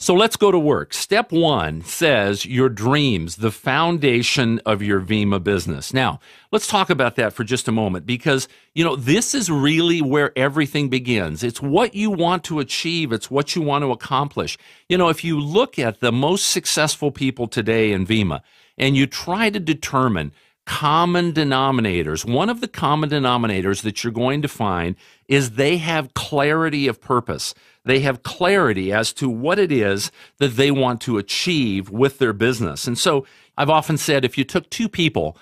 So let's go to work. Step one says your dreams, the foundation of your Vemma business. Now, let's talk about that for just a moment because, this is really where everything begins. It's what you want to achieve. It's what you want to accomplish. If you look at the most successful people today in Vemma and you try to determine common denominators, one of the common denominators that you're going to find is they have clarity of purpose. They have clarity as to what it is that they want to achieve with their business. And so I've often said if you took two people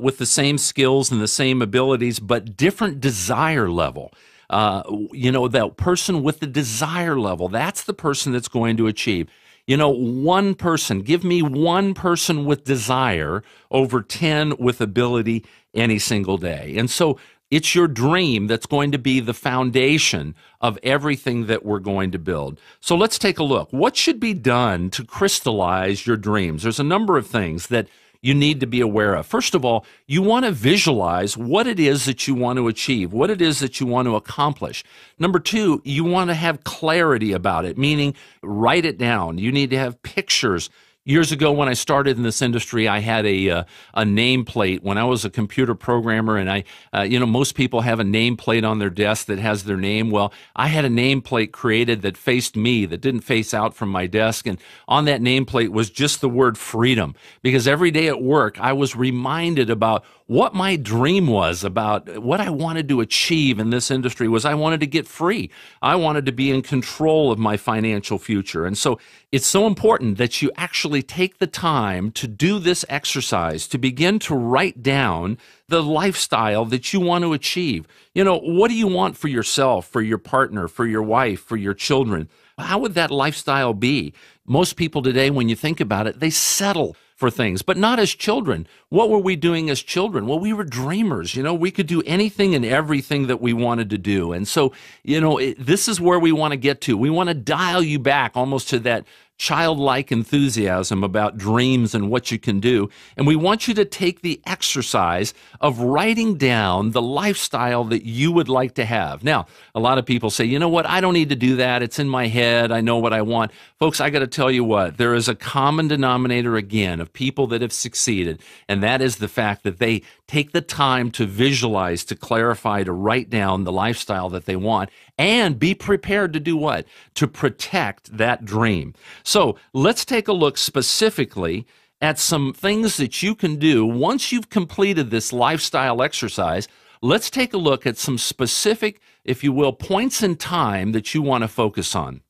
with the same skills and the same abilities but different desire level, that person with the desire level, that's the person that's going to achieve. One person, give me one person with desire over 10 with ability any single day. And so it's your dream that's going to be the foundation of everything that we're going to build. So let's take a look. What should be done to crystallize your dreams? There's a number of things that you need to be aware of. First of all, you want to visualize what it is that you want to achieve, what it is that you want to accomplish. Number two, you want to have clarity about it, meaning write it down. You need to have pictures. Years ago, when I started in this industry, I had a nameplate when I was a computer programmer, and most people have a nameplate on their desk that has their name. Well, I had a nameplate created that faced me, that didn't face out from my desk, and on that nameplate was just the word freedom, because every day at work, I was reminded about what my dream was, about what I wanted to achieve in this industry was I wanted to get free. I wanted to be in control of my financial future. And so it's so important that you actually take the time to do this exercise, to begin to write down the lifestyle that you want to achieve. What do you want for yourself, for your partner, for your wife, for your children? How would that lifestyle be? Most people today, when you think about it, they settle for things, but not as children. What were we doing as children? Well, we were dreamers. We could do anything and everything that we wanted to do. And so, this is where we want to get to. We want to dial you back almost to that childlike enthusiasm about dreams and what you can do. And we want you to take the exercise of writing down the lifestyle that you would like to have. Now, a lot of people say, you know what, I don't need to do that. It's in my head. I know what I want. Folks, I got to tell you what, there is a common denominator again of people that have succeeded, and that is the fact that they take the time to visualize, to clarify, to write down the lifestyle that they want, and be prepared to do what? To protect that dream. So let's take a look specifically at some things that you can do once you've completed this lifestyle exercise. Let's take a look at some specific, if you will, points in time that you want to focus on.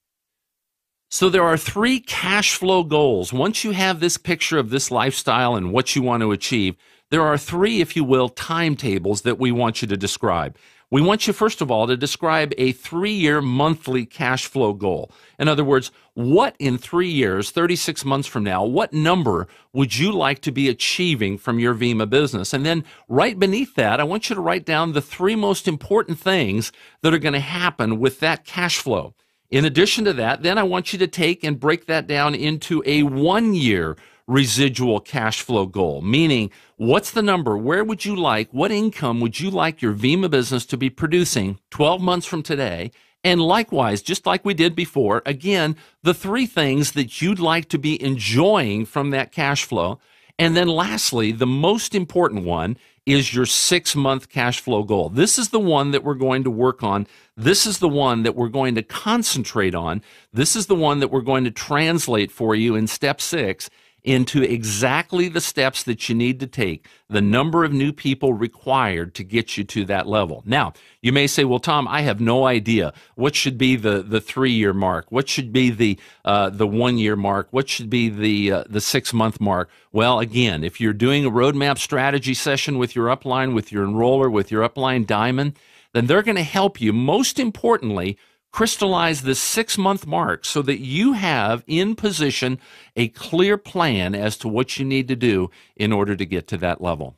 So there are 3 cash flow goals. Once you have this picture of this lifestyle and what you want to achieve, there are 3, if you will, timetables that we want you to describe. We want you, first of all, to describe a 3-year monthly cash flow goal. In other words, what in 3 years, 36 months from now, what number would you like to be achieving from your Vemma business? And then right beneath that, I want you to write down the 3 most important things that are going to happen with that cash flow. In addition to that, then I want you to take and break that down into a 1-year residual cash flow goal, meaning what's the number? Where would you like, what income would you like your Vemma business to be producing 12 months from today? And likewise, just like we did before, again, the 3 things that you'd like to be enjoying from that cash flow. And then lastly, the most important one is your 6-month cash flow goal. This is the one that we're going to work on. This is the one that we're going to concentrate on. This is the one that we're going to translate for you in step 6 into exactly the steps that you need to take, the number of new people required to get you to that level. Now, you may say, well, Tom, I have no idea what should be the 3-year mark, what should be the 1-year mark, what should be the 6-month mark. Well, again, if you're doing a roadmap strategy session with your upline, with your enroller, with your upline diamond, then they're going to help you, most importantly, crystallize this 6-month mark so that you have in position a clear plan as to what you need to do in order to get to that level.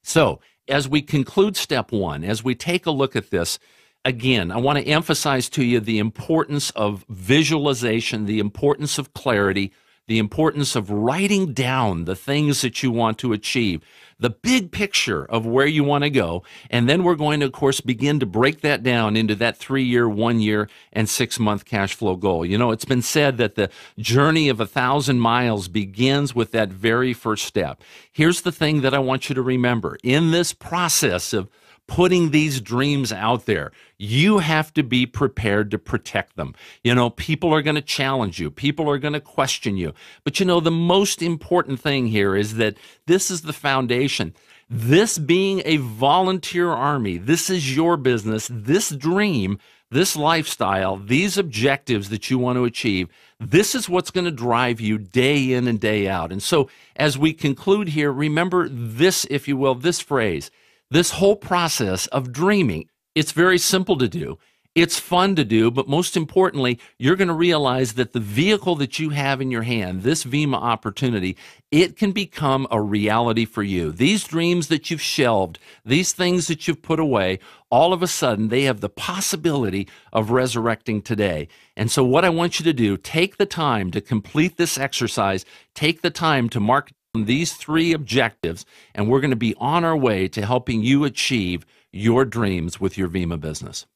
So as we conclude step 1, as we take a look at this, again, I want to emphasize to you the importance of visualization, the importance of clarity, the importance of writing down the things that you want to achieve, the big picture of where you want to go. And then we're going to, of course, begin to break that down into that 3-year, 1-year, and 6-month cash flow goal. You know, it's been said that the journey of 1,000 miles begins with that very first step. Here's the thing that I want you to remember. In this process of putting these dreams out there, you have to be prepared to protect them. You know, people are going to challenge you. People are going to question you. But you know, the most important thing here is that this is the foundation. This being a volunteer army, this is your business, this dream, this lifestyle, these objectives that you want to achieve, this is what's going to drive you day in and day out. And so as we conclude here, remember this, if you will, this phrase. This whole process of dreaming, it's very simple to do. It's fun to do, but most importantly, you're going to realize that the vehicle that you have in your hand, this Vemma opportunity, it can become a reality for you. These dreams that you've shelved, these things that you've put away, all of a sudden, they have the possibility of resurrecting today. And so what I want you to do, take the time to complete this exercise, take the time to mark these 3 objectives, and we're going to be on our way to helping you achieve your dreams with your Vemma business.